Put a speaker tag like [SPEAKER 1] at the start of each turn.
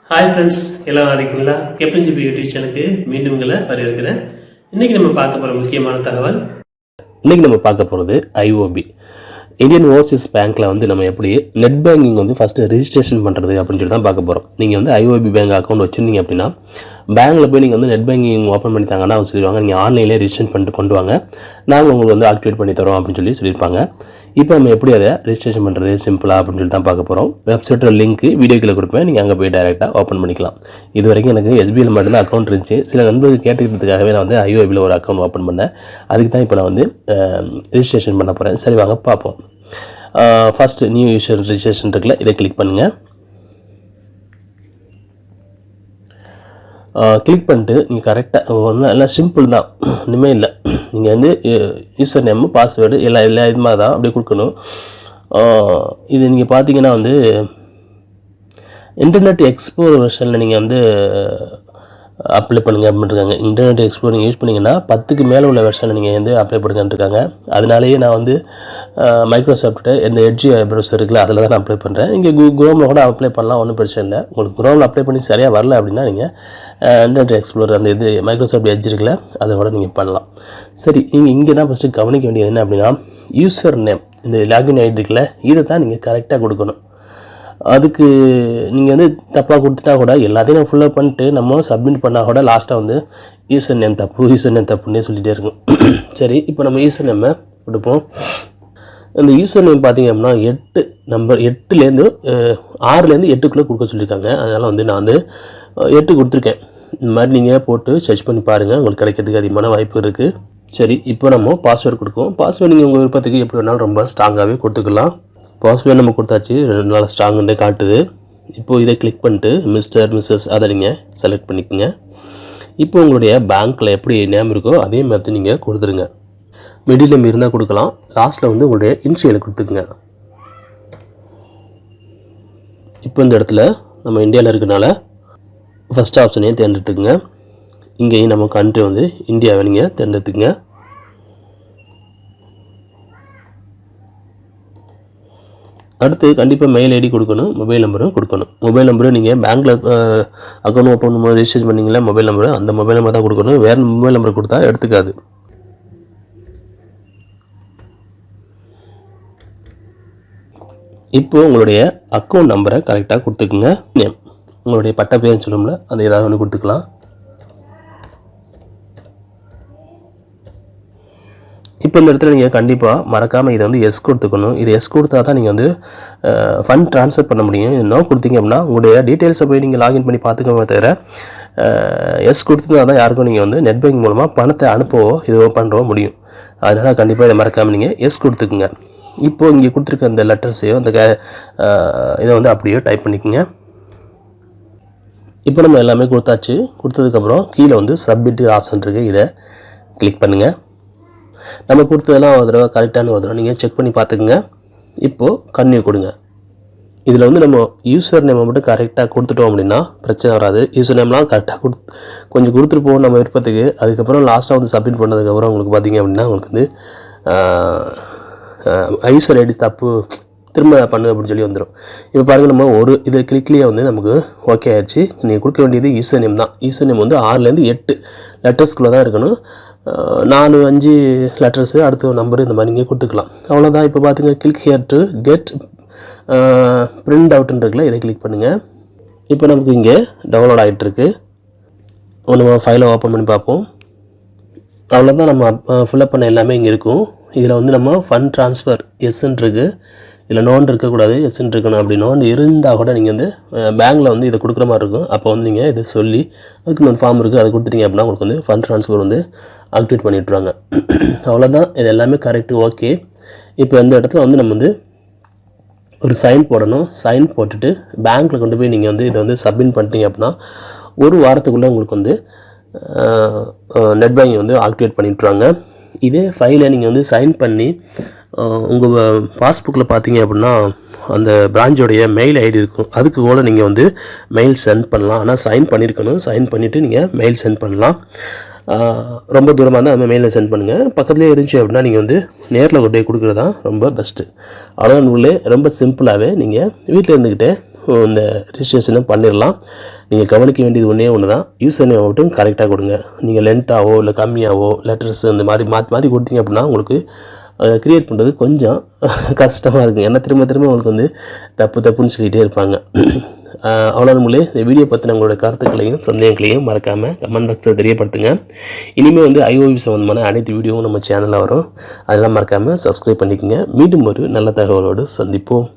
[SPEAKER 1] Hi friends, எல்லாம் இருக்கீங்களா? Captain GB YouTube சேனலுக்கு மீண்டும் உங்களை வரவேற்கிறேன். இன்றைக்கி நம்ம பார்க்க போகிற முக்கியமான தகவல்,
[SPEAKER 2] இன்றைக்கி நம்ம பார்க்க போகிறது ஐஓபி இந்தியன் ஓவர்சீஸ் பேங்க்கில் வந்து நம்ம எப்படி நெட் பேங்கிங் வந்து ஃபஸ்ட்டு ரிஜிஸ்ட்ரேஷன் பண்ணுறது அப்படின்னு சொல்லி தான் பார்க்க போகிறோம். நீங்கள் வந்து ஐஓபி பேங்க் அக்கௌண்ட் வச்சுருந்தீங்க அப்படின்னா பேங்க்கில் போய் நீங்கள் வந்து நெட் பேங்கிங் ஓப்பன் பண்ணி தாங்கன்னா அவங்க சொல்லிடுவாங்க, நீங்கள் ஆன்லைனில் ரிஜிஸ்ட்ரேஷன் பண்ணிட்டு கொண்டு வாங்க, நாங்கள் உங்களுக்கு வந்து ஆக்டிவேட் பண்ணி தரோம் அப்படின்னு சொல்லி சொல்லியிருப்பாங்க. இப்போ நம்ம எப்படி அதை ரிஜிஸ்ட்ரேஷன் பண்ணுறது சிம்பிளாக அப்படின்னு சொல்லி தான் பார்க்க போகிறோம். வெப்சைட்டோட லிங்க் வீடியோக்கில் கொடுப்பேன், நீங்கள் அங்கே போய் டைரெக்டாக ஓப்பன் பண்ணிக்கலாம். இது வரைக்கும் எனக்கு எஸ்பிஐயில் மட்டும்தான் அக்கௌண்ட் இருந்துச்சு. சில நண்பர்கள் கேட்டுக்கிறதுக்காகவே நான் வந்து ஐஓபியில் ஒரு அக்கௌண்ட் ஓப்பன் பண்ணேன். அதுக்கு தான் இப்போ நான் வந்து ரிஜிஸ்ட்ரேஷன் பண்ண போகிறேன். சரி வாங்க பார்ப்போம். ஃபஸ்ட்டு நியூ யூசர் ரிஜிஸ்ட்ரேஷன் இருக்குல்ல, இதை கிளிக் பண்ணுங்கள். கிளிக் பண்ணிட்டு நீங்கள் கரெக்டாக ஒன்றும் எல்லாம் சிம்பிள் தான், இனிமேல் இல்லை. நீங்கள் வந்து யூசர் நேமு பாஸ்வேர்டு எல்லா இது மாதிரி தான் அப்படியே கொடுக்கணும். இது நீங்கள் பார்த்தீங்கன்னா வந்து இன்டர்நெட் எக்ஸ்ப்ளோரர் வெர்ஷனில் நீங்கள் வந்து அப்ளை பண்ணுங்கள் அப்படின்னு இருக்காங்க. இன்டர்நெட் எக்ஸ்ப்ளோர் நீங்கள் யூஸ் பண்ணிங்கன்னா 10க்கு மேலே உள்ள வெர்ஷனில் நீங்கள் வந்து அப்ளை பண்ணுங்கன்னு இருக்காங்க. அதனாலேயே நான் வந்து மைக்ரோசாஃப்ட்டு இந்த எட்ஜ் ப்ரௌசர் இருக்குல்ல, அதில் தான் நான் அப்ளை பண்ணுறேன். நீங்கள் குரோமில் கூட அப்ளை பண்ணலாம், ஒன்றும் பிரச்சனை இல்லை. உங்களுக்கு குரோமில் அப்ளை பண்ணி சரியாக வரல அப்படின்னா நீங்கள் இன்டர்நெட் எக்ஸ்ப்ளோரர் அந்த இது மைக்ரோசாஃப்ட் எட்ஜ் இருக்குல்ல, அதை கூட நீங்கள் பண்ணலாம். சரி, நீங்கள் இங்கே தான் ஃபஸ்ட்டு கவனிக்க வேண்டியது என்ன அப்படின்னா, யூசர் நேம் இந்த லாகின் ஐடி இருக்குல்ல, இதை தான் நீங்கள் கரெக்டாக கொடுக்கணும். அதுக்கு நீங்கள் வந்து தப்பாக கொடுத்துட்டா கூட எல்லாத்தையும் நான் ஃபுல்லப் பண்ணிட்டு நம்ம சப்மிட் பண்ணால் கூட லாஸ்ட்டாக வந்து யூசர் நேம் தப்புன்னே சொல்லிகிட்டே இருக்கும். சரி, இப்போ நம்ம யூசர் நேமை கொடுப்போம். இந்த யூசர் நேம் பார்த்திங்க அப்படின்னா 8 நம்பர் 8லேருந்து 6லேருந்து 8க்குள்ளே கொடுக்க சொல்லியிருக்காங்க. அதனால் வந்து நான் வந்து 8 கொடுத்துருக்கேன். இந்த மாதிரி நீங்கள் போட்டு சர்ச் பண்ணி பாருங்கள், உங்களுக்கு கிடைக்கிறதுக்கு அதிகமான வாய்ப்பு இருக்குது. சரி, இப்போ நம்ம பாஸ்வேர்டு கொடுக்குவோம். பாஸ்வேர்டு நீங்கள் உங்கள் விருப்பத்துக்கு எப்படி வேணாலும் ரொம்ப ஸ்ட்ராங்காகவே கொடுத்துக்கலாம். பாஸ்வேர்டு நம்ம கொடுத்தாச்சு, 2 நாள் ஸ்ட்ராங்குன்னு காட்டுது. இப்போது இதை கிளிக் பண்ணிட்டு மிஸ்டர் மிஸ்ஸஸ் அதை நீங்கள் செலக்ட் பண்ணிக்கோங்க. இப்போ உங்களுடைய பேங்க்கில் எப்படி நேம் இருக்கோ அதே மாதிரி நீங்கள் கொடுத்துருங்க. மிடில் நேம் இருந்தால் கொடுக்கலாம், லாஸ்ட்டில் வந்து உங்களுடைய இனிஷியலை கொடுத்துக்குங்க. இப்போ இந்த இடத்துல நம்ம இந்தியாவில் இருக்கனால ஃபஸ்ட் ஆப்ஷனையும் தேர்ந்தெடுத்துக்குங்க. இங்கேயும் நம்ம கண்ட்ரி வந்து இந்தியாவை நீங்கள் தேர்ந்தெடுத்துக்குங்க. அடுத்து கண்டிப்பாக மெயில் ஐடி கொடுக்கணும், மொபைல் நம்பரும் கொடுக்கணும். மொபைல் நம்பரும் நீங்கள் பேங்க்கில் அக்கௌண்ட் ஓப்பன் பண்ணும்போது ரிஜிஸ்டர் பண்ணிங்களா மொபைல் நம்பரு, அந்த மொபைல் நம்பர் தான் கொடுக்கணும். வேறு மொபைல் நம்பர் கொடுத்தா எடுத்துக்காது. இப்போது உங்களுடைய அக்கௌண்ட் நம்பரை கரெக்டாக கொடுத்துக்குங்க. நேம் உங்களுடைய பட்ட பேர்னு சொல்லணும்ல, அது ஏதாவது ஒன்று கொடுத்துக்கலாம். இப்போ இந்த இடத்துல நீங்கள் கண்டிப்பாக மறக்காமல் இதை வந்து எஸ் கொடுத்துக்கணும். இது எஸ் கொடுத்தா தான் நீங்கள் வந்து ஃபண்ட் ட்ரான்ஸ்ஃபர் பண்ண முடியும். இது நோ கொடுத்தீங்க அப்படின்னா உங்களுடைய டீட்டெயில்ஸை போய் நீங்கள் லாகின் பண்ணி பார்த்துக்கோங்க தவிர எஸ் கொடுத்தா தான் யாருக்கும் நீங்கள் வந்து நெட் பேங்கிங் மூலமாக பணத்தை அனுப்பவோ இதுவோ பண்ணுறவோ முடியும். அதனால் கண்டிப்பாக இதை மறக்காமல் நீங்கள் எஸ் கொடுத்துக்குங்க. இப்போது இங்கே கொடுத்துருக்க அந்த லெட்டர்ஸையோ அந்த இதை வந்து அப்படியே டைப் பண்ணிக்கோங்க. இப்போ நம்ம எல்லாமே கொடுத்தாச்சு. கொடுத்ததுக்கப்புறம் கீழே வந்து சப்மிட் ஆப்ஷன் இருக்குது, இதை கிளிக் பண்ணுங்கள். நம்ம கொடுத்ததெல்லாம் ஒரு தடவை கரெக்டான ஒரு தடவை நீங்கள் செக் பண்ணி பார்த்துக்குங்க. இப்போது கன்டினியூ கொடுங்க. இதில் வந்து நம்ம யூசர் நேமை மட்டும் கரெக்டாக கொடுத்துட்டோம் அப்படின்னா பிரச்சனை வராது. யூசர் நேம்லாம் கரெக்டாக கொஞ்சம் கொடுத்துட்டு போவோம் நம்ம விருப்பத்துக்கு. அதுக்கப்புறம் லாஸ்ட்டாக வந்து சப்மிட் பண்ணதுக்கப்புறம் உங்களுக்கு பார்த்திங்க அப்படின்னா உங்களுக்கு வந்து யூசர் ஐடி தப்பு திரும்ப பண்ணு அப்படின்னு சொல்லி வந்துடும். இப்போ பாருங்கள், நம்ம ஒரு இது கிளிக்லேயே வந்து நமக்கு ஓகே ஆயிடுச்சு. நீங்கள் கொடுக்க வேண்டியது யூசர் நேம் தான். யூசர் நேம் வந்து 6லேருந்து 8 லெட்டர்ஸ்குள்ளே தான் இருக்கணும். 4, 5 லெட்டர்ஸு அடுத்த ஒரு நம்பரு இந்த மாதிரி நீங்கள் கொடுத்துக்கலாம். அவ்வளோதான். இப்போ பார்த்துங்க, click here to get print அவுட்னு இருக்குல்ல, இதை கிளிக் பண்ணுங்கள். இப்போ நமக்கு இங்கே டவுன்லோட் ஆகிட்டுருக்கு. நம்ம ஃபைலை ஓப்பன் பண்ணி பார்ப்போம். அவ்வளோதான், நம்ம ஃபில்அப் பண்ண எல்லாமே இங்கே இருக்கும். இதில் வந்து நம்ம ஃபண்ட் ட்ரான்ஸ்ஃபர் எஸ்ன்னு இருக்குது, இதில் நோன் இருக்கக்கூடாது, எஸ்ன்னு இருக்கணும். அப்படி நோன் இருந்தால் கூட நீங்கள் வந்து பேங்க்கில் வந்து இதை கொடுக்குற மாதிரி இருக்கும். அப்போ வந்து நீங்கள் இதை சொல்லி அதுக்கு ஒரு ஃபார்ம் இருக்குது, அதை கொடுத்துட்டீங்க அப்படின்னா உங்களுக்கு வந்து ஃபண்ட் ட்ரான்ஸ்ஃபர் வந்து ஆக்டிவேட் பண்ணிவிட்ருவாங்க. அவ்வளோதான், இது எல்லாமே கரெக்டு, ஓகே. இப்போ இந்த இடத்துல வந்து நம்ம வந்து ஒரு சைன் போடணும். சைன் போட்டுட்டு பேங்க்கில் கொண்டு போய் நீங்கள் வந்து இதை வந்து சப்மிட் பண்ணிட்டீங்க அப்படின்னா ஒரு வாரத்துக்குள்ளே உங்களுக்கு வந்து நெட் பேங்கிங் வந்து ஆக்டிவேட் பண்ணிவிட்ருவாங்க. இதே ஃபைலை நீங்கள் வந்து சைன் பண்ணி உங்கள் பாஸ்புக்கில் பார்த்தீங்க அப்படின்னா அந்த பிரான்ச்சோடைய மெயில் ஐடி இருக்கும், அதுக்கு கூட நீங்கள் வந்து மெயில் சென்ட் பண்ணலாம். ஆனால் சைன் பண்ணியிருக்கணும். சைன் பண்ணிவிட்டு நீங்கள் மெயில் சென்ட் பண்ணலாம். ரொம்ப தூரமாக இருந்தால் அந்த மெயிலில் சென்ட் பண்ணுங்கள். பக்கத்துலேயே இருந்துச்சு அப்படின்னா நீங்கள் வந்து நேரில் கொண்டு போய் கொடுக்குறது தான் ரொம்ப பெஸ்ட்டு. அவ்வளோதான். உள்ளே ரொம்ப சிம்பிளாகவே நீங்கள் வீட்டில் இருந்துக்கிட்டே இந்த ரிஜிஸ்ட்ரேஷனை பண்ணிடலாம். நீங்கள் கவனிக்க வேண்டியது ஒன்று தான், யூசர் நேம் மட்டும் கரெக்டாக கொடுங்க. நீங்கள் லென்த்தாவோ இல்லை கம்மியாகவோ லெட்டர்ஸ் இந்த மாதிரி மாற்றி கொடுத்தீங்க அப்படின்னா உங்களுக்கு க்ரியேட் பண்ணுறது கொஞ்சம் கஷ்டமாக இருக்கும். ஏன்னா திரும்ப உங்களுக்கு வந்து தப்புன்னு சொல்லிகிட்டே இருப்பாங்க. அவ்வளோ நம்மளே இந்த வீடியோ பற்றின உங்களோட கருத்துக்களையும் சந்தேகங்களையும் மறக்காமல் கமெண்ட் பாக்ஸில் தெரியப்படுத்துங்க. இனிமேல் வந்து IOV சம்மந்தமான அனைத்து வீடியோவும் நம்ம சேனலில் வரும், அதெல்லாம் மறக்காமல் சப்ஸ்கிரைப் பண்ணிக்கோங்க. மீண்டும் ஒரு நல்ல தகவலோடு சந்திப்போம்.